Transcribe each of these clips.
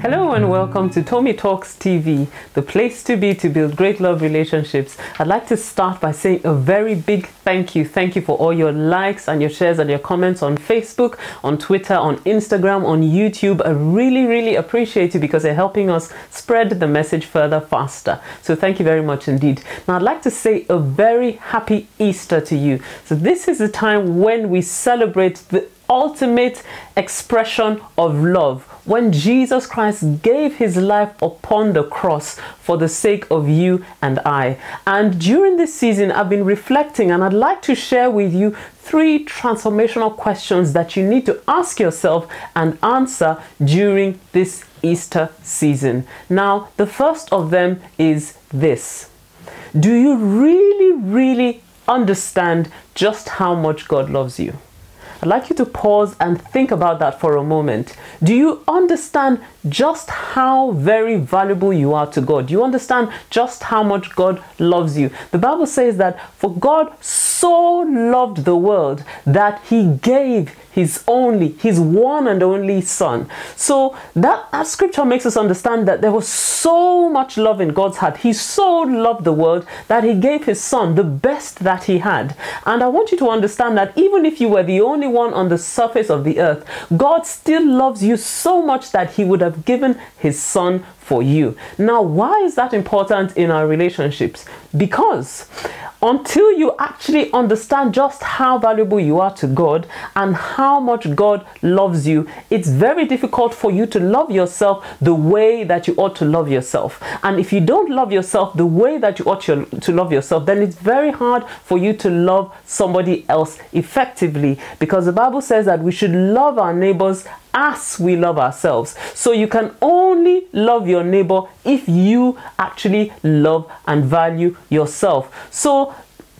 Hello and welcome to Tomi Talks TV, the place to be to build great love relationships. I'd like to start by saying a very big thank you. Thank you for all your likes and your shares and your comments on Facebook, on Twitter, on Instagram, on YouTube. I really appreciate you because they're helping us spread the message further faster. So thank you very much indeed. Now I'd like to say a very happy Easter to you. So this is the time when we celebrate the ultimate expression of love, when Jesus Christ gave his life upon the cross for the sake of you and I. And during this season, I've been reflecting, and I'd like to share with you 3 transformational questions that you need to ask yourself and answer during this Easter season. Now, the first of them is this: do you really understand just how much God loves you? I'd like you to pause and think about that for a moment. Do you understand just how very valuable you are to God? Do you understand just how much God loves you? The Bible says that for God so loved the world that he gave his one and only son. So that scripture makes us understand that there was so much love in God's heart. He so loved the world that he gave his son, the best that he had. And I want you to understand that even if you were the only one on the surface of the earth, God still loves you so much that he would have given his son for you. Now, why is that important in our relationships? Because until you actually understand just how valuable you are to God and how much God loves you, it's very difficult for you to love yourself the way that you ought to love yourself. And if you don't love yourself the way that you ought to love yourself, then it's very hard for you to love somebody else effectively, because the Bible says that we should love our neighbors as we love ourselves. So you can only love your neighbor if you actually love and value yourself. So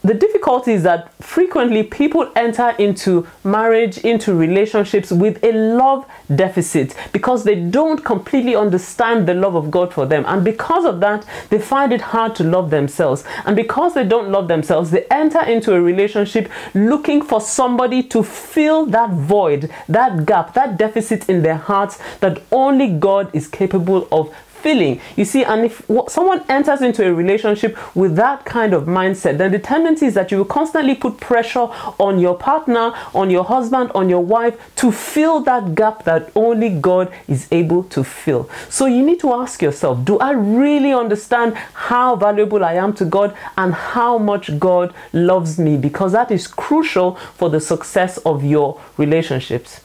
the difficulty is that frequently people enter into marriage, into relationships with a love deficit because they don't completely understand the love of God for them. And because of that, they find it hard to love themselves. And because they don't love themselves, they enter into a relationship looking for somebody to fill that void, that gap, that deficit in their hearts that only God is capable of filling. You see, and if someone enters into a relationship with that kind of mindset, then the tendency is that you will constantly put pressure on your partner, on your husband, on your wife to fill that gap that only God is able to fill. So you need to ask yourself, do I really understand how valuable I am to God and how much God loves me? Because that is crucial for the success of your relationships.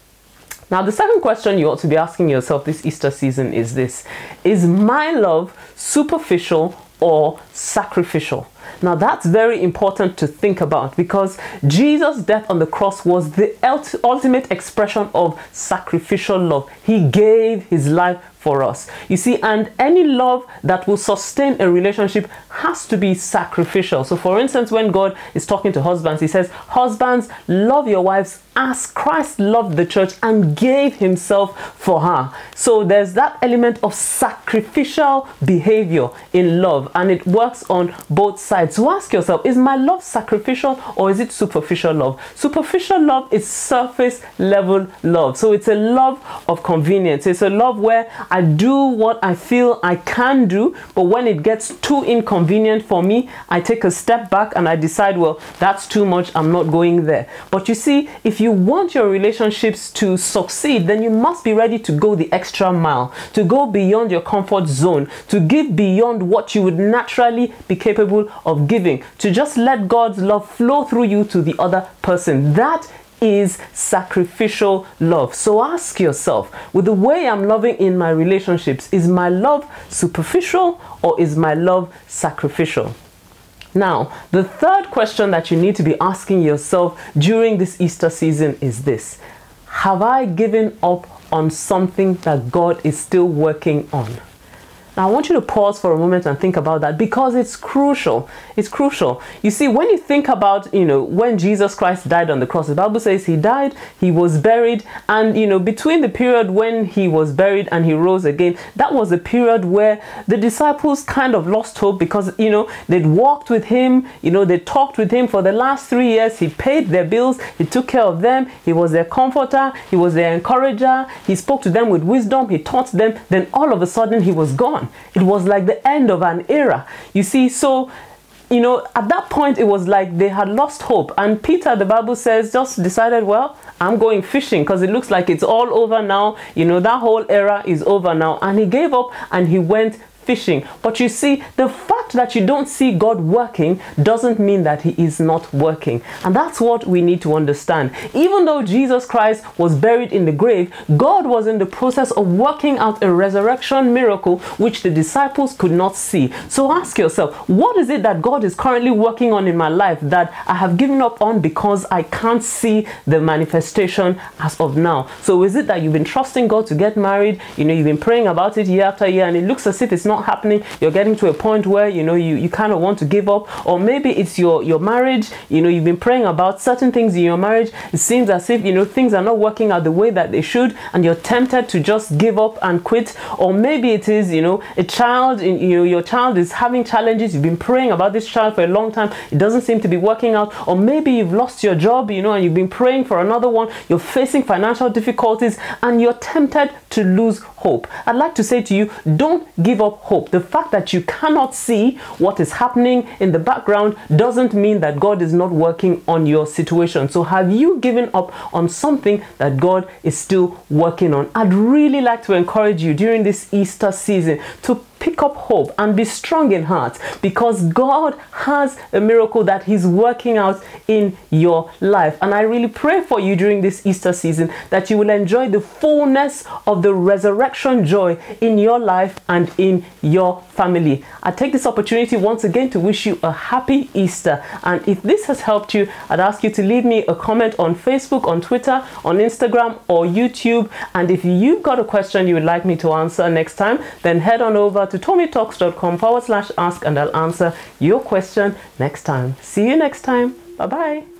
Now, the second question you ought to be asking yourself this Easter season is this: is my love superficial or sacrificial? Now, that's very important to think about, because Jesus' death on the cross was the ultimate expression of sacrificial love. He gave his life for us. You see, and any love that will sustain a relationship has to be sacrificial. So for instance, when God is talking to husbands, he says, husbands, love your wives as Christ loved the church and gave himself for her. So there's that element of sacrificial behavior in love, and it works on both sides. So ask yourself, is my love sacrificial or is it superficial love? Superficial love is surface level love. So it's a love of convenience. It's a love where I do what I feel I can do, but when it gets too inconvenient for me, I take a step back and I decide, well, that's too much, I'm not going there. But you see, if you want your relationships to succeed, then you must be ready to go the extra mile, to go beyond your comfort zone, to give beyond what you would naturally be capable of giving, to just let God's love flow through you to the other person. That is sacrificial love. So ask yourself, with the way I'm loving in my relationships, is my love superficial or is my love sacrificial? Now, the third question that you need to be asking yourself during this Easter season is this: have I given up on something that God is still working on? Now I want you to pause for a moment and think about that, because it's crucial. It's crucial. You see, when you think about, when Jesus Christ died on the cross, the Bible says he died, he was buried, and between the period when he was buried and he rose again, that was a period where the disciples kind of lost hope, because they'd walked with him, they talked with him for the last 3 years. He paid their bills, he took care of them, he was their comforter, he was their encourager, he spoke to them with wisdom, he taught them. Then all of a sudden he was gone. It was like the end of an era. You see, so at that point, it was like they had lost hope. And Peter, the Bible says, just decided, well, I'm going fishing because it looks like it's all over now. That whole era is over now. And he gave up and he went fishing. But you see, the fact that you don't see God working doesn't mean that he is not working. And that's what we need to understand. Even though Jesus Christ was buried in the grave, God was in the process of working out a resurrection miracle which the disciples could not see. So ask yourself, what is it that God is currently working on in my life that I have given up on because I can't see the manifestation as of now? So is it that you've been trusting God to get married? You've been praying about it year after year, and it looks as if it's not happening. You're getting to a point where you kind of want to give up. Or maybe it's your marriage. You've been praying about certain things in your marriage. It seems as if things are not working out the way that they should, and you're tempted to just give up and quit. Or maybe it is a child, your child is having challenges. You've been praying about this child for a long time. It doesn't seem to be working out. Or maybe you've lost your job, and you've been praying for another one. You're facing financial difficulties and you're tempted to lose hope. I'd like to say to you, don't give up hope. The fact that you cannot see what is happening in the background doesn't mean that God is not working on your situation. So have you given up on something that God is still working on? I'd really like to encourage you during this Easter season to pick up hope and be strong in heart, because God has a miracle that he's working out in your life. And I really pray for you during this Easter season that you will enjoy the fullness of the resurrection joy in your life and in your family. I take this opportunity once again to wish you a happy Easter. And if this has helped you, I'd ask you to leave me a comment on Facebook, on Twitter, on Instagram, or YouTube. And if you've got a question you would like me to answer next time, then head on over to tommytalks.com/ask and I'll answer your question next time. See you next time. Bye-bye.